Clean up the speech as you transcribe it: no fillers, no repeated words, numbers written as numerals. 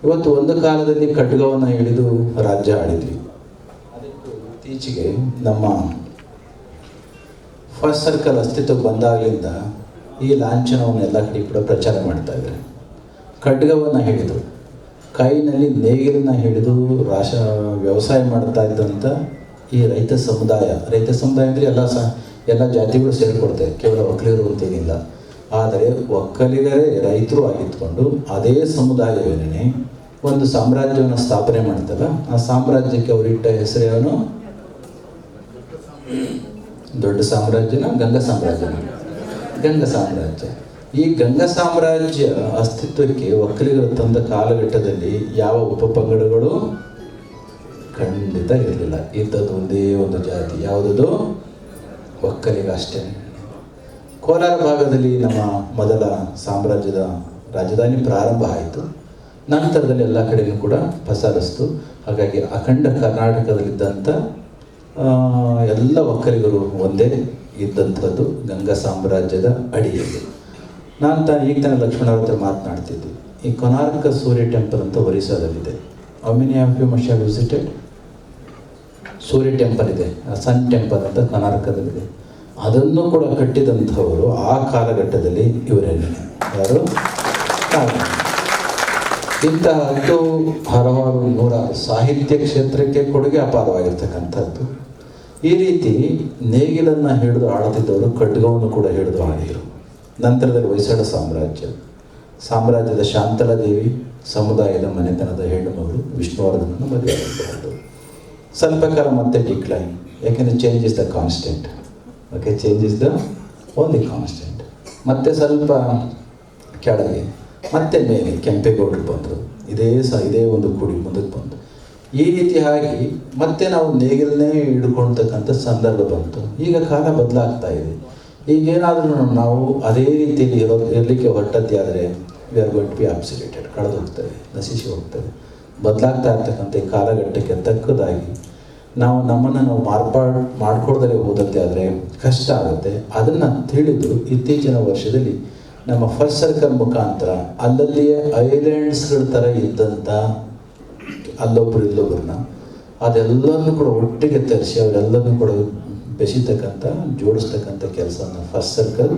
ಇವತ್ತು ಒಂದು ಕಾಲದಲ್ಲಿ ಖಡ್ಗವನ್ನು ಹಿಡಿದು ರಾಜ್ಯ ಆಳಿದ್ವಿ. ಅದಕ್ಕೂ ಇತ್ತೀಚೆಗೆ ನಮ್ಮ ಫಸ್ಟ್ ಸರ್ಕಲ್ ಅಸ್ತಿತ್ವಕ್ಕೆ ಬಂದಾಗಲಿಂದ ಈ ಲಾಂಛನವನ್ನು ಎಲ್ಲ ಕಡೆ ಕೂಡ ಪ್ರಚಾರ ಮಾಡ್ತಾ ಇದ್ದಾರೆ. ಖಡ್ಗವನ್ನು ಹಿಡಿದು ಕೈನಲ್ಲಿ ನೇಗಿಲನ್ನು ಹಿಡಿದು ವ್ಯವಸಾಯ ಮಾಡ್ತಾ ಇದ್ದಂಥ ಈ ರೈತ ಸಮುದಾಯ ಅಂದರೆ ಎಲ್ಲ ಜಾತಿಗಳು ಸೇರಿಕೊಡ್ತೇವೆ, ಕೇವಲ ಒಕ್ಕಲಿಗರು ಅಂತೇನಿಲ್ಲ. ಆದರೆ ಒಕ್ಕಲಿಗರೇ ರೈತರು ಆಗಿತ್ಕೊಂಡು ಅದೇ ಸಮುದಾಯವೇನೇ ಒಂದು ಸಾಮ್ರಾಜ್ಯವನ್ನು ಸ್ಥಾಪನೆ ಮಾಡ್ತಲ್ಲ, ಆ ಸಾಮ್ರಾಜ್ಯಕ್ಕೆ ಅವರಿಟ್ಟ ಹೆಸರೇನು? ದೊಡ್ಡ ಸಾಮ್ರಾಜ್ಯನ ಗಂಗಾ ಸಾಮ್ರಾಜ್ಯ. ಈ ಗಂಗಾ ಸಾಮ್ರಾಜ್ಯ ಅಸ್ತಿತ್ವಕ್ಕೆ ಒಕ್ಕಲಿಗರು ತಂದ ಕಾಲಘಟ್ಟದಲ್ಲಿ ಯಾವ ಉಪಪಂಗಡಗಳು ಖಂಡಿತ ಇರಲಿಲ್ಲ. ಇದ್ದದ್ದು ಒಂದೇ ಒಂದು ಜಾತಿ, ಯಾವುದದು? ಒಕ್ಕಲಿಗ ಅಷ್ಟೇ. ಕೋಲಾರ ಭಾಗದಲ್ಲಿ ನಮ್ಮ ಮೊದಲ ಸಾಮ್ರಾಜ್ಯದ ರಾಜಧಾನಿ ಪ್ರಾರಂಭ ಆಯಿತು. ನಂತರದಲ್ಲಿ ಎಲ್ಲ ಕಡೆಯೂ ಕೂಡ ಪಸರಿಸ್ತು. ಹಾಗಾಗಿ ಅಖಂಡ ಕರ್ನಾಟಕದಲ್ಲಿದ್ದಂಥ ಎಲ್ಲ ಒಕ್ಕಲಿಗರು ಒಂದೇ ಇದ್ದಂಥದ್ದು ಗಂಗಾ ಸಾಮ್ರಾಜ್ಯದ ಅಡಿಯಲ್ಲಿ. ಈಗ ತಾನೇ ಲಕ್ಷ್ಮಣ ಹತ್ರ ಮಾತನಾಡ್ತಿದ್ವಿ. ಈ ಕೊನಾರ್ಕ ಸೂರ್ಯ ಟೆಂಪಲ್ ಅಂತ ಒರಿಸ್ಸಾದಲ್ಲಿದೆ. How many of you must have visited? Surya temple ಇದೆ, ಸನ್ ಟೆಂಪಲ್ ಅಂತ ಕೊನಾರ್ಕದಲ್ಲಿದೆ. ಅದನ್ನು ಕೂಡ ಕಟ್ಟಿದಂಥವರು ಆ ಕಾಲಘಟ್ಟದಲ್ಲಿ ಇವರೇನೆ. ಯಾರು? ಇಂತಹದ್ದು ಹಲವಾರು ನೂರಾರು ಸಾಹಿತ್ಯ ಕ್ಷೇತ್ರಕ್ಕೆ ಕೊಡುಗೆ ಅಪಾರವಾಗಿರ್ತಕ್ಕಂಥದ್ದು. ಈ ರೀತಿ ನೇಗಿಲನ್ನು ಹಿಡಿದು ಆಳುತ್ತಿದ್ದವರು ಖಡ್ಗವನ್ನು ಕೂಡ ಹಿಡಿದು ಆಳಿದರು. ನಂತರದಲ್ಲಿ ಹೊಯ್ಸಳ ಸಾಮ್ರಾಜ್ಯದ ಶಾಂತಲಾದೇವಿ ಸಮುದಾಯದ ಮನೆತನದ ಹೆಣ್ಣು ಮಗಳು ವಿಷ್ಣುವರ್ಧನನ್ನು ಮದುವೆ ಆಗಿರಬಹುದು. ಸ್ವಲ್ಪ ಕಾಲ ಮತ್ತೆ ಡಿಕ್ಲೈನ್, ಯಾಕೆಂದರೆ change is the constant. Change is the only constant. ಮತ್ತೆ ಸ್ವಲ್ಪ ಕೆಳಗೆ, ಮತ್ತೆ ಮೇಲೆ ಕೆಂಪೇಗೌಡರು ಬಂದರು. ಇದೇ ಒಂದು ಕುಡಿ ಮುಂದಕ್ಕೆ ಬಂತು. ಈ ರೀತಿಯಾಗಿ ಮತ್ತೆ ನಾವು ನೇಗಿಲನ್ನೇ ಹಿಡ್ಕೊಳ್ತಕ್ಕಂಥ ಸಂದರ್ಭ ಬಂತು. ಈಗ ಕಾಲ ಬದಲಾಗ್ತಾ ಇದೆ. ಈಗೇನಾದರೂ ನಾವು ಅದೇ ರೀತಿಯಲ್ಲಿ ಇರಲಿಕ್ಕೆ ಹೊರಟದ್ದೇ ಆದರೆ we are going to be absoluted, ಕಳೆದು ಹೋಗ್ತದೆ, ನಶಿಸಿ ಹೋಗ್ತದೆ. ಬದಲಾಗ್ತಾ ಇರ್ತಕ್ಕಂಥ ಈ ಕಾಲಘಟ್ಟಕ್ಕೆ ತಕ್ಕದಾಗಿ ನಮ್ಮನ್ನು ಮಾಡ್ಕೊಳ್ದಲೇ ಹೋದಂತೆ ಆದರೆ ಕಷ್ಟ ಆಗುತ್ತೆ. ಅದನ್ನು ತಿಳಿದು ಇತ್ತೀಚಿನ ವರ್ಷದಲ್ಲಿ ನಮ್ಮ ಫಸ್ಟ್ ಸರ್ಕಲ್ ಮುಖಾಂತರ ಅಲ್ಲಲ್ಲಿಯೇ ಐಲ್ಯಾಂಡ್ಸ್ಗಳ ಥರ ಇದ್ದಂಥ ಅಲ್ಲೊಬ್ಬರು ಇಲ್ಲೊಬ್ಬರನ್ನ ಅದೆಲ್ಲನೂ ಕೂಡ ಒಟ್ಟಿಗೆ ತರಿಸಿ ಅವರೆಲ್ಲನೂ ಕೂಡ ಬೆಸಿತಕ್ಕಂಥ ಜೋಡಿಸ್ತಕ್ಕಂಥ ಕೆಲಸವನ್ನು ಫಸ್ಟ್ ಸರ್ಕಲ್